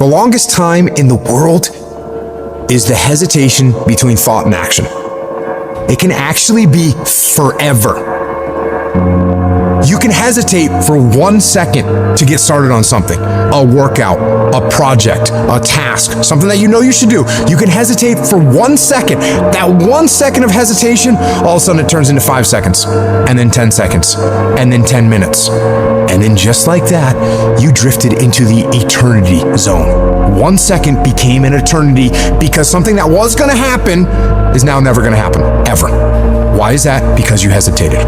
The longest time in the world is the hesitation between thought and action. It can actually be forever. You can hesitate for 1 second to get started on something, a workout, a project, a task, something that you know you should do. You can hesitate for 1 second. That 1 second of hesitation, all of a sudden it turns into 5 seconds, and then 10 seconds, and then 10 minutes. And then just like that, you drifted into the eternity zone. 1 second became an eternity because something that was gonna happen is now never gonna happen, ever. Why is that? Because you hesitated.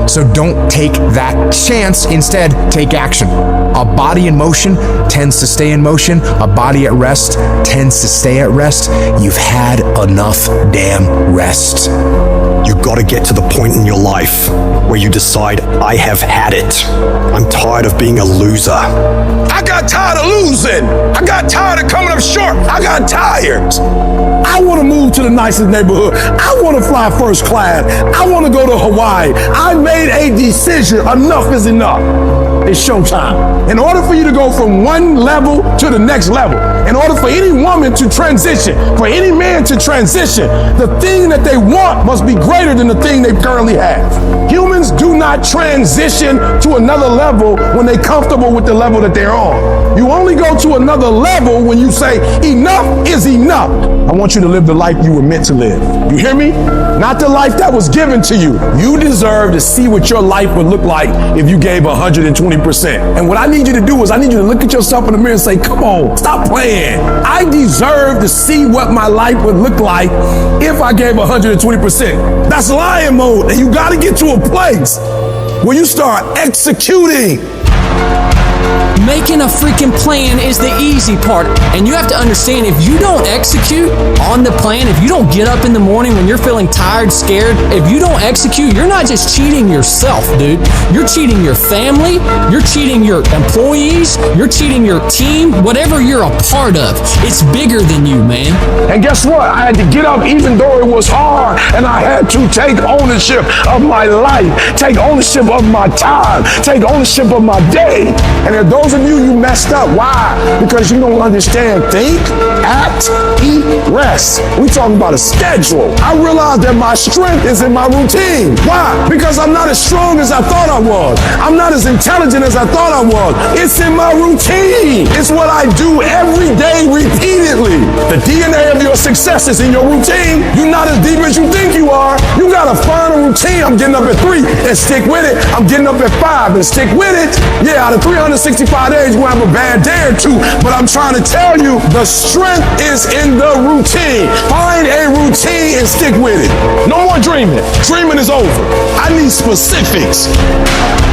So don't take that chance. Instead, take action. A body in motion tends to stay in motion. A body at rest tends to stay at rest. You've had enough damn rest. You gotta get to the point in your life where you decide, I have had it. I'm tired of being a loser. I got tired of losing. I got tired of coming up short. I got tired. I want to move to the nicest neighborhood. I want to fly first class. I want to go to Hawaii. I made a decision. Enough is enough. It's showtime. In order for you to go from one level to the next level, in order for any woman to transition, for any man to transition, the thing that they want must be greater than the thing they currently have. Humans do not transition to another level when they're comfortable with the level that they're on. You only go to another level when you say, enough is enough. I want you to live the life you were meant to live. You hear me? Not the life that was given to you. You deserve to see what your life would look like if you gave 120%. And what I need you to do is I need you to look at yourself in the mirror and say, come on, stop playing. I deserve to see what my life would look like if I gave 120%. That's lion mode. And you got to get to a place where you start executing. Making a freaking plan is the easy part. And you have to understand, if you don't execute on the plan, if you don't get up in the morning when you're feeling tired, scared, if you don't execute, you're not just cheating yourself, dude. You're cheating your family, you're cheating your employees, you're cheating your team, whatever you're a part of. It's bigger than you, man. And guess what? I had to get up even though it was hard, and I had to take ownership of my life, take ownership of my time, take ownership of my day. And if those of you messed up, why? Because you don't understand think, act, eat, rest. We talking about a schedule. I realized that my strength is in my routine. Why? Because I'm not as strong as I thought I was. I'm not as intelligent as I thought I was. It's in my routine. It's what I do every day repeatedly. The DNA of your success is in your routine. You're not as deep as you think you are. You gotta find a routine. I'm getting up at 3 and stick with it. I'm getting up at 5 and stick with it. Yeah, out of 365 days, we'll have a bad day or two, but I'm trying to tell you, the strength is in the routine. Find a routine and stick with it. No more dreaming. Dreaming is over. I need specifics.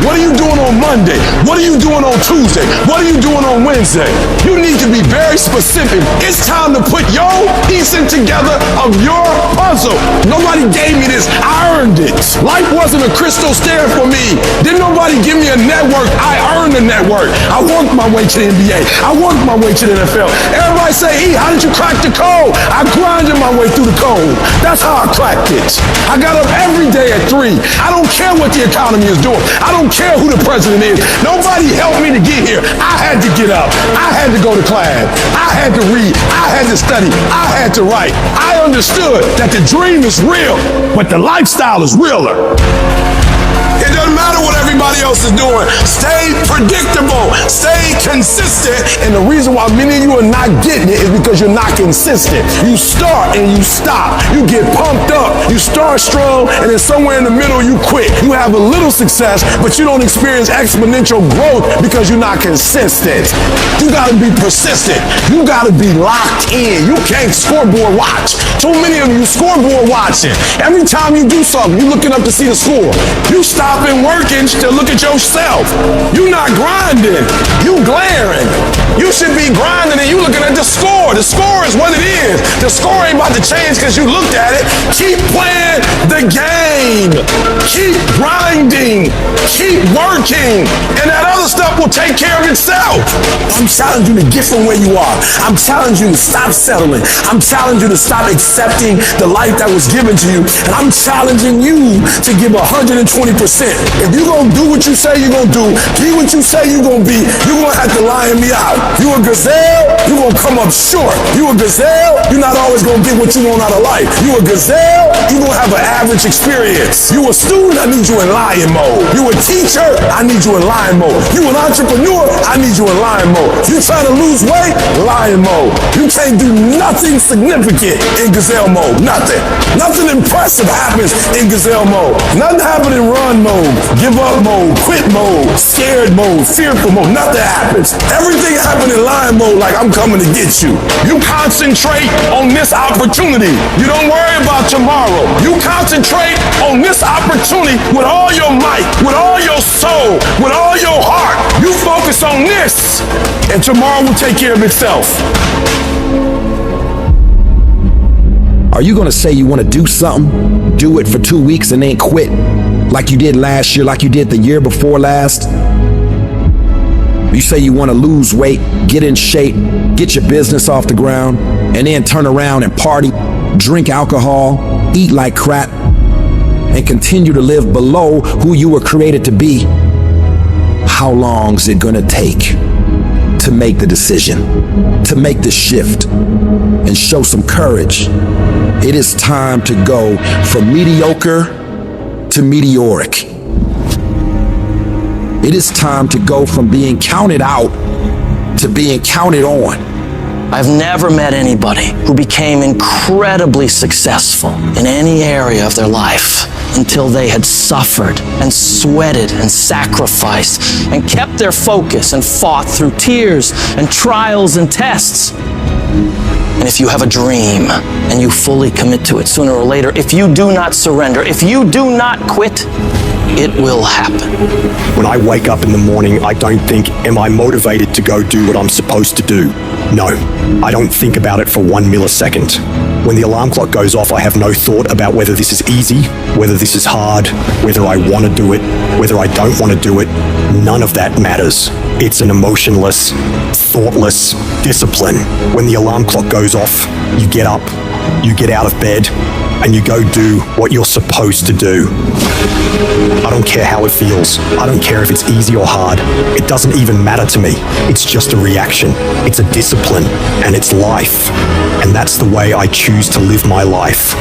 What are you doing on Monday? What are you doing on Tuesday? What are you doing on Wednesday? You need to be very specific. It's time to put your piecing together of your puzzle. Nobody gave me this. I earned it. Life wasn't a crystal stair for me. Didn't nobody give me a network. I earned the network. I worked my way to the NBA. I worked my way to the NFL. Everybody say, E, how did you crack the code? I grinded my way through the code. That's how I cracked it. I got up every day at 3. I don't care what the economy is doing. I don't care who the president is. Nobody helped me to get here. I had to get up. I had to go to class. I had to read. I had to study. I had to write. I understood that the dream is real, but the lifestyle is realer. It doesn't matter what everybody else is doing. Stay predictable. Stay consistent. And the reason why many of you are not getting it is because you're not consistent. You start and you stop. You get pumped up. You start strong, and then somewhere in the middle you quit. You have a little success, but you don't experience exponential growth because you're not consistent. You gotta be persistent. You gotta be locked in. You can't scoreboard watch. Too many of you scoreboard watching. Every time you do something, you're looking up to see the score. You stop and working to look at yourself. You're not grinding. You glaring. You should be grinding and you looking at the score. The score is what it is. The score ain't about to change because you looked at it. Keep playing the game. Keep grinding. Keep working. And that other stuff will take care of itself. I'm challenging you to get from where you are. I'm challenging you to stop settling. I'm challenging you to stop accepting the life that was given to you. And I'm challenging you to give 120%. If you're going to do what you say you're going to do, be what you say you're going to be, you're going to have to lion me out. You a gazelle, you're going to come up short. You a gazelle, you're not always going to get what you want out of life. You a gazelle, you're going to have an average experience. You a student, I need you in lion mode. You a teacher, I need you in lion mode. You an entrepreneur, I need you in lion mode. You trying to lose weight, lion mode. You can't do nothing significant in gazelle mode. Nothing. Nothing impressive happens in gazelle mode. Nothing happens in run mode, give up mode, quit mode, scared mode, fearful mode. Nothing happens. Everything happens in lion mode like I'm coming to get you. You concentrate on this opportunity. You don't worry about tomorrow. You concentrate on this opportunity with all your might, with all your soul, with all your heart. You focus on this, and tomorrow will take care of itself. Are you gonna say you wanna do something, do it for 2 weeks and then quit? Like you did last year, like you did the year before last? You say you wanna lose weight, get in shape, get your business off the ground, and then turn around and party, drink alcohol, eat like crap, and continue to live below who you were created to be. How long's it gonna take to make the decision, to make the shift, and show some courage? It is time to go from mediocre to meteoric. It is time to go from being counted out to being counted on. I've never met anybody who became incredibly successful in any area of their life until they had suffered and sweated and sacrificed and kept their focus and fought through tears and trials and tests. And if you have a dream and you fully commit to it, sooner or later, if you do not surrender, if you do not quit, it will happen. When I wake up in the morning, I don't think, am I motivated to go do what I'm supposed to do? No, I don't think about it for 1 millisecond. When the alarm clock goes off, I have no thought about whether this is easy, whether this is hard, whether I want to do it, whether I don't want to do it. None of that matters. It's an emotionless, thoughtless discipline. When the alarm clock goes off, you get up, you get out of bed, and you go do what you're supposed to do. I don't care how it feels. I don't care if it's easy or hard. It doesn't even matter to me. It's just a reaction. It's a discipline, and it's life. And that's the way I choose to live my life.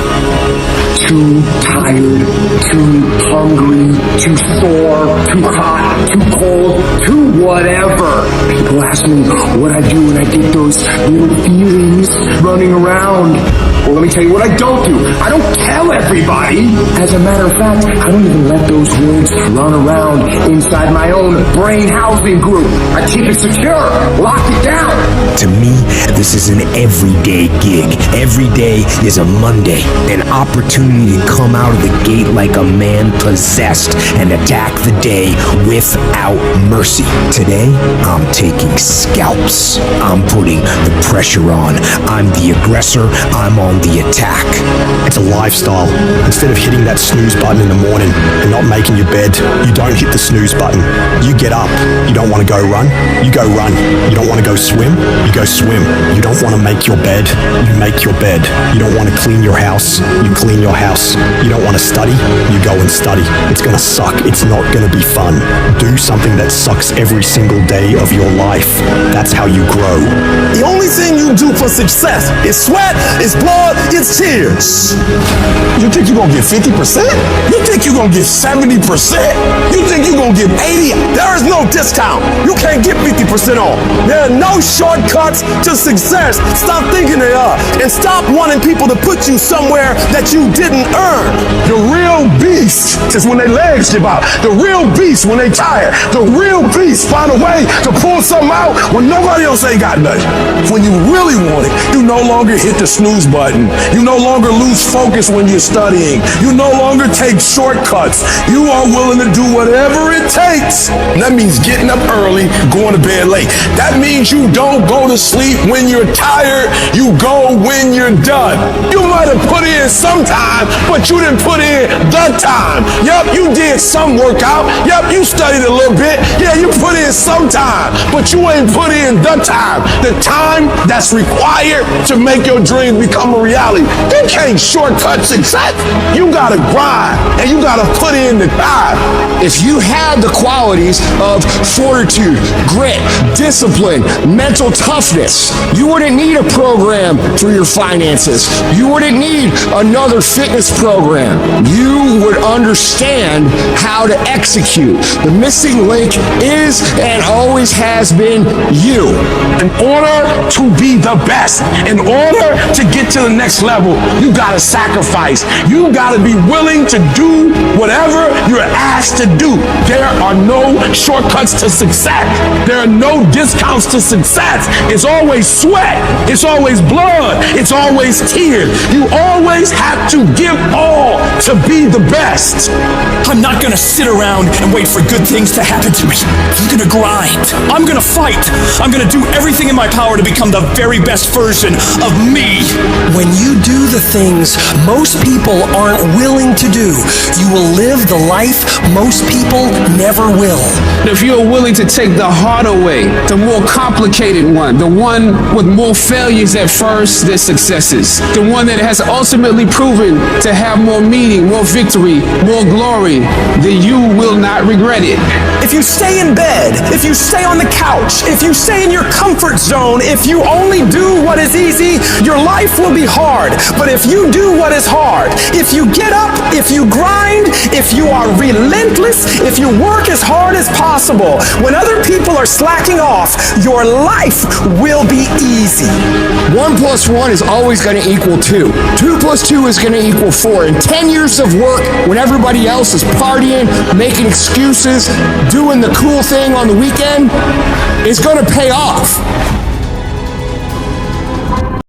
Too tired, too hungry, too sore, too hot, too cold, too whatever. People ask me what I do when I get those little feelings running around. Well, let me tell you what I don't do. I don't tell everybody. As a matter of fact, I don't even let those words run around inside my own brain housing group. I keep it secure, lock it down. To me, this is an everyday gig. Every day is a Monday, an opportunity to come out of the gate like a man possessed and attack the day without mercy. Today, I'm taking scalps. I'm putting the pressure on. I'm the aggressor. I'm on the attack. It's a lifestyle. Instead of hitting that snooze button in the morning and not making your bed, you don't hit the snooze button. You get up. You don't want to go run? You go run. You don't want to go swim? You go swim. You don't want to make your bed? You make your bed. You don't want to clean your house? You clean your house. You don't want to study? You go and study. It's going to suck. It's not going to be fun. Do something that sucks every single day of your life. That's how you grow. The only thing you do for success is sweat, is blood, it's tears. You think you're going to get 50%? You think you're going to get 70%? You think you're going to get 80%? There is no discount. You can't get 50% off. There are no shortcuts to success. Stop thinking they are. And stop wanting people to put you somewhere that you didn't earn. The real beast is when their legs give out. The real beast when they tired. The real beast find a way to pull something out when nobody else ain't got nothing. When you really want it, you no longer hit the snooze button. You no longer lose focus when you're studying. You no longer take shortcuts. You are willing to do whatever it takes. And that means getting up early, going to bed late. That means you don't go to sleep when you're tired. You go when you're done. You might have put in some time, but you didn't put in the time. Yep, you did some workout. Yep, you studied a little bit. Yeah, you put in some time, but you ain't put in the time. The time that's required to make your dreams become a reality. You can't shortcut success. You gotta grind, and you gotta put in the time. If you had the qualities of fortitude, grit, discipline, mental toughness, you wouldn't need a program for your finances. You wouldn't need another fitness program. You would understand how to execute. The missing link is and always has been you. In order to be the best, in order to get to the next level, you gotta sacrifice. You gotta be willing to do whatever you're asked to do. There are no shortcuts to success. There are no discounts to success. It's always sweat. It's always blood. It's always tears. You always have to give all to be the best. I'm not gonna sit around and wait for good things to happen to me. I'm gonna grind. I'm gonna fight. I'm gonna do everything in my power to become the very best version of me. When you do the things most people aren't willing to do, you will live the life most people never will. If you're willing to take the harder way, the more complicated one, the one with more failures at first than successes, the one that has ultimately proven to have more meaning, more victory, more glory, then you will not regret it. If you stay in bed, if you stay on the couch, if you stay in your comfort zone, if you only do what is easy, your life will be hard. But if you do what is hard, if you get up, if you grind, if you are relentless, if you work as hard as possible, when other people are slacking off, your life will be easy. 1 + 1 is always going to equal 2. 2 + 2 is going to equal 4. And 10 years of work when everybody else is partying, making excuses, doing the cool thing on the weekend is going to pay off.